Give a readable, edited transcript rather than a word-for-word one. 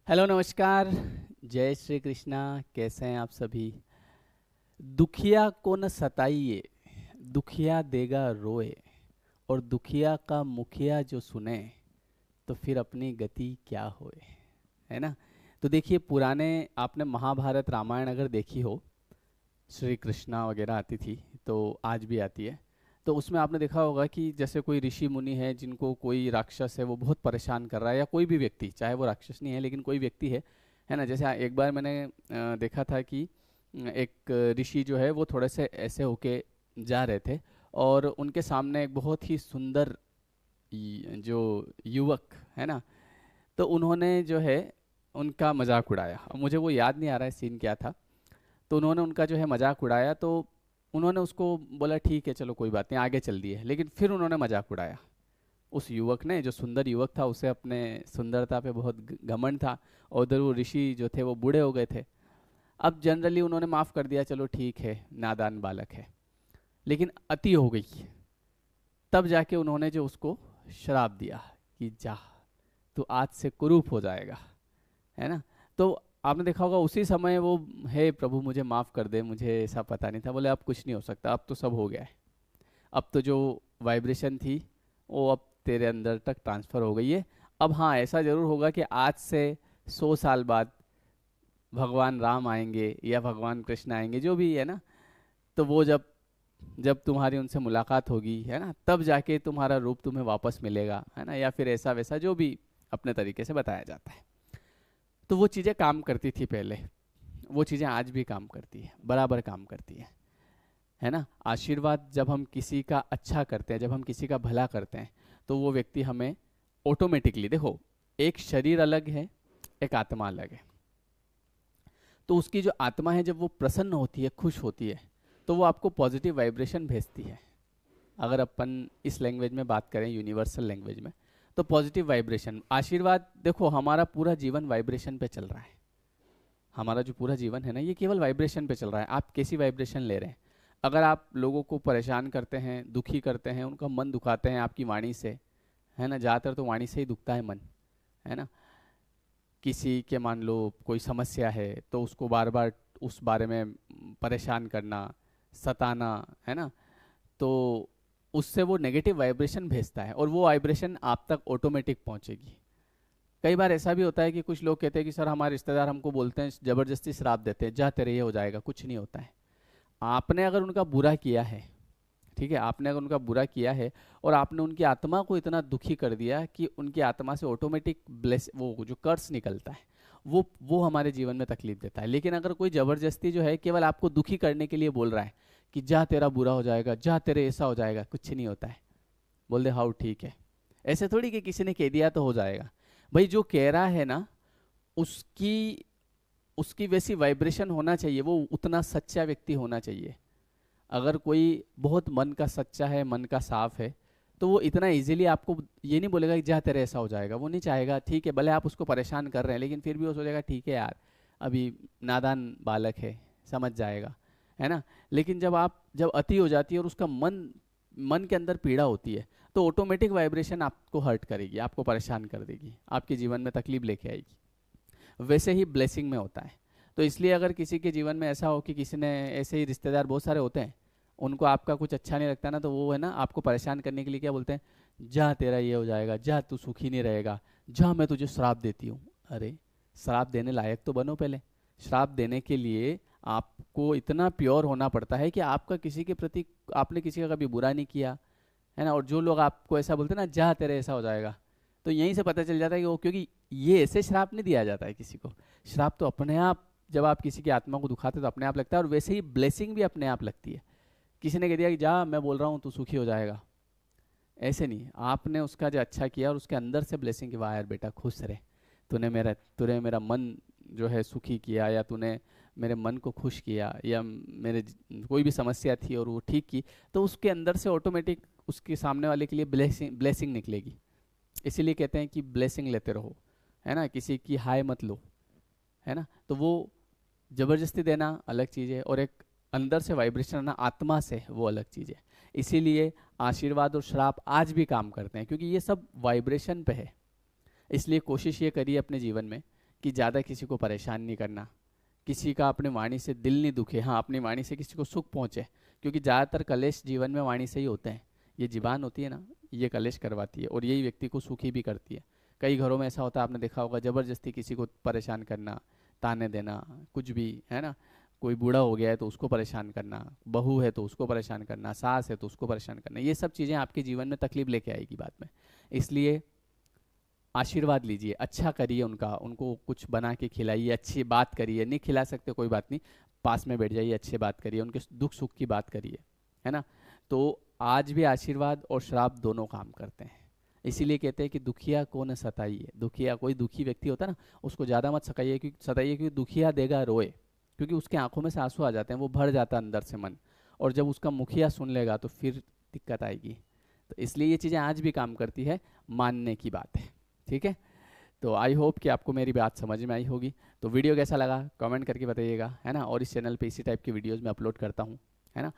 Hello नमस्कार। जय श्री कृष्णा। कैसे हैं आप सभी? दुखिया को न सताइए, दुखिया देगा रोए, और दुखिया का मुखिया जो सुने, तो फिर अपनी गति क्या होए। है ना? तो देखिए, पुराने आपने महाभारत रामायण अगर देखी हो, श्री कृष्णा वगैरह आती थी, तो आज भी आती है। तो उसमें आपने देखा होगा कि जैसे कोई ऋषि मुनि है जिनको कोई राक्षस है वो बहुत परेशान कर रहा है, या कोई भी व्यक्ति, चाहे वो राक्षस नहीं है लेकिन कोई व्यक्ति है ना। जैसे एक बार मैंने देखा था कि एक ऋषि जो है वो थोड़े से ऐसे होके जा रहे थे, और उनके सामने एक बहुत ही सुंदर जो युवक है ना, तो उन्होंने जो है उनका मजाक उड़ाया। अब मुझे वो याद नहीं आ रहा है सीन क्या था। तो उन्होंने उनका जो है मजाक उड़ाया, तो उन्होंने उसको बोला ठीक है चलो कोई बात नहीं, आगे चल दिए। लेकिन फिर उन्होंने मजाक उड़ाया। उस युवक ने, जो सुंदर युवक था, उसे अपने सुंदरता पे बहुत घमंड था, और उधर वो ऋषि जो थे वो बूढ़े हो गए थे। अब जनरली उन्होंने माफ़ कर दिया, चलो ठीक है, नादान बालक है। लेकिन अति हो गई। तब जाके उन्होंने जो उसको श्राप दिया कि जा, तू आज से कुरूप हो जाएगा। है ना? तो आपने देखा होगा उसी समय वो, हे प्रभु मुझे माफ़ कर दे, मुझे ऐसा पता नहीं था। बोले अब कुछ नहीं हो सकता, अब तो सब हो गया है। अब तो जो वाइब्रेशन थी वो अब तेरे अंदर तक ट्रांसफ़र हो गई है। अब हाँ, ऐसा ज़रूर होगा कि आज से 100 साल बाद भगवान राम आएंगे या भगवान कृष्ण आएंगे, जो भी है ना, तो वो जब जब तुम्हारी उनसे मुलाकात होगी, है ना, तब जाके तुम्हारा रूप तुम्हें वापस मिलेगा, है ना, या फिर ऐसा वैसा जो भी अपने तरीके से बताया जाता है। तो वो चीज़ें काम करती थी पहले, वो चीज़ें आज भी काम करती है, बराबर काम करती है ना। आशीर्वाद जब हम किसी का अच्छा करते हैं, जब हम किसी का भला करते हैं, तो वो व्यक्ति हमें ऑटोमेटिकली, देखो, एक शरीर अलग है, एक आत्मा अलग है। तो उसकी जो आत्मा है जब वो प्रसन्न होती है, खुश होती है, तो वो आपको पॉजिटिव वाइब्रेशन भेजती है। अगर अपन इस लैंग्वेज में बात करें, यूनिवर्सल लैंग्वेज में, तो पॉजिटिव वाइब्रेशन, आशीर्वाद, देखो हमारा पूरा जीवन वाइब्रेशन पे चल रहा है। हमारा जो पूरा जीवन है ना, ये केवल वाइब्रेशन पे चल रहा है। आप कैसी वाइब्रेशन ले रहे हैं? अगर आप लोगों को परेशान करते हैं, दुखी करते हैं, उनका मन दुखाते हैं आपकी वाणी से, है ना, ज़्यादातर तो वाणी से ही दुखता है मन, है ना। किसी के मान लो कोई समस्या है, तो उसको बार बार उस बारे में परेशान करना, सताना, है ना, तो उससे वो नेगेटिव वाइब्रेशन भेजता है, और वो वाइब्रेशन आप तक ऑटोमेटिक पहुंचेगी। कई बार ऐसा भी होता है कि कुछ लोग कहते हैं कि सर हमारे रिश्तेदार हमको बोलते हैं, ज़बरदस्ती श्राप देते हैं, जा तेरे ये हो जाएगा। कुछ नहीं होता है। आपने अगर उनका बुरा किया है, ठीक है, आपने अगर उनका बुरा किया है, और आपने उनकी आत्मा को इतना दुखी कर दिया कि उनकी आत्मा से ऑटोमेटिक ब्लेस, वो जो कर्स निकलता है, वो हमारे जीवन में तकलीफ देता है। लेकिन अगर कोई ज़बरदस्ती जो है केवल आपको दुखी करने के लिए बोल रहा है कि जा तेरा बुरा हो जाएगा, जा तेरे ऐसा हो जाएगा, कुछ नहीं होता है। बोल दे हाउ, ठीक है। ऐसे थोड़ी कि किसी ने कह दिया तो हो जाएगा। भाई जो कह रहा है ना, उसकी उसकी वैसी वाइब्रेशन होना चाहिए, वो उतना सच्चा व्यक्ति होना चाहिए। अगर कोई बहुत मन का सच्चा है, मन का साफ है, तो वो इतना इजीली आपको ये नहीं बोलेगा कि जा तेरे ऐसा हो जाएगा। वो नहीं चाहेगा। ठीक है, भले आप उसको परेशान कर रहे हैं, लेकिन फिर भी वो सोचेगा ठीक है यार, अभी नादान बालक है, समझ जाएगा, है ना। लेकिन जब अति हो जाती है और उसका मन मन के अंदर पीड़ा होती है, तो ऑटोमेटिक वाइब्रेशन आपको हर्ट करेगी, आपको परेशान कर देगी, आपके जीवन में तकलीफ लेके आएगी। वैसे ही ब्लेसिंग में होता है। तो इसलिए अगर किसी के जीवन में ऐसा हो कि किसी ने, ऐसे ही रिश्तेदार बहुत सारे होते हैं, उनको आपका कुछ अच्छा नहीं लगता ना, तो वो है ना आपको परेशान करने के लिए क्या बोलते हैं, जा तेरा ये हो जाएगा, जा तू सुखी नहीं रहेगा, जा मैं तुझे श्राप देती हूँ। अरे, श्राप देने लायक तो बनो पहले। श्राप देने के लिए आपको इतना प्योर होना पड़ता है कि आपका किसी के प्रति, आपने किसी का कभी बुरा नहीं किया, है ना। और जो लोग आपको ऐसा बोलते हैं ना, जा तेरे ऐसा हो जाएगा, तो यहीं से पता चल जाता है कि वो, क्योंकि ये ऐसे श्राप नहीं दिया जाता है किसी को। श्राप तो अपने आप, जब आप किसी की आत्मा को दुखाते हो तो अपने आप लगता है, और वैसे ही ब्लेसिंग भी अपने आप लगती है। किसी ने कह दिया कि जा मैं बोल रहा हूँ तू सुखी हो जाएगा, ऐसे नहीं। आपने उसका जो अच्छा किया और उसके अंदर से ब्लेसिंग की, वाह यार बेटा खुश रहे, तूने मेरा मन जो है सुखी किया, या तूने मेरे मन को खुश किया, या कोई भी समस्या थी और वो ठीक की, तो उसके अंदर से ऑटोमेटिक उसके सामने वाले के लिए ब्लेसिंग ब्लेसिंग निकलेगी। इसीलिए कहते हैं कि ब्लेसिंग लेते रहो, है ना, किसी की हाय मत लो, है ना। तो वो जबरदस्ती देना अलग चीज़ है, और एक अंदर से वाइब्रेशन आना आत्मा से, वो अलग चीज़ है। इसीलिए आशीर्वाद और श्राप आज भी काम करते हैं, क्योंकि ये सब वाइब्रेशन पे है। इसलिए कोशिश ये करिए अपने जीवन में कि ज़्यादा किसी को परेशान नहीं करना, किसी का अपनी वाणी से दिल नहीं दुखे, हाँ अपनी वाणी से किसी को सुख पहुँचे, क्योंकि ज़्यादातर कलेश जीवन में वाणी से ही होते हैं। ये जीवान होती है ना, ये कलेश करवाती है और यही व्यक्ति को सुखी भी करती है। कई घरों में ऐसा होता है, आपने देखा होगा, ज़बरदस्ती किसी को परेशान करना, ताने देना, कुछ भी है ना। कोई बूढ़ा हो गया है तो उसको परेशान करना, बहू है तो उसको परेशान करना, सास है तो उसको परेशान करना, ये सब चीज़ें आपके जीवन में तकलीफ लेके आएगी बाद में। इसलिए आशीर्वाद लीजिए, अच्छा करिए उनका, उनको कुछ बना के खिलाइए, अच्छी बात करिए, नहीं खिला सकते कोई बात नहीं, पास में बैठ जाइए, अच्छी बात करिए, उनके दुख सुख की बात करिए, है ना। तो आज भी आशीर्वाद और श्राप दोनों काम करते हैं। इसीलिए कहते हैं कि दुखिया को न सताइए। दुखिया, कोई दुखी व्यक्ति होता है ना, उसको ज़्यादा मत सताइए, क्योंकि दुखिया देगा रोए, क्योंकि उसके आंखों में से आंसू आ जाते हैं, वो भर जाता है अंदर से मन, और जब उसका मुखिया सुन लेगा तो फिर दिक्कत आएगी। तो इसलिए ये चीज़ें आज भी काम करती है, मानने की बात है। ठीक है, तो आई होप कि आपको मेरी बात समझ में आई होगी। तो वीडियो कैसा लगा कमेंट करके बताइएगा, है ना। और इस चैनल पे इसी टाइप की वीडियोस मैं अपलोड करता हूँ, है ना।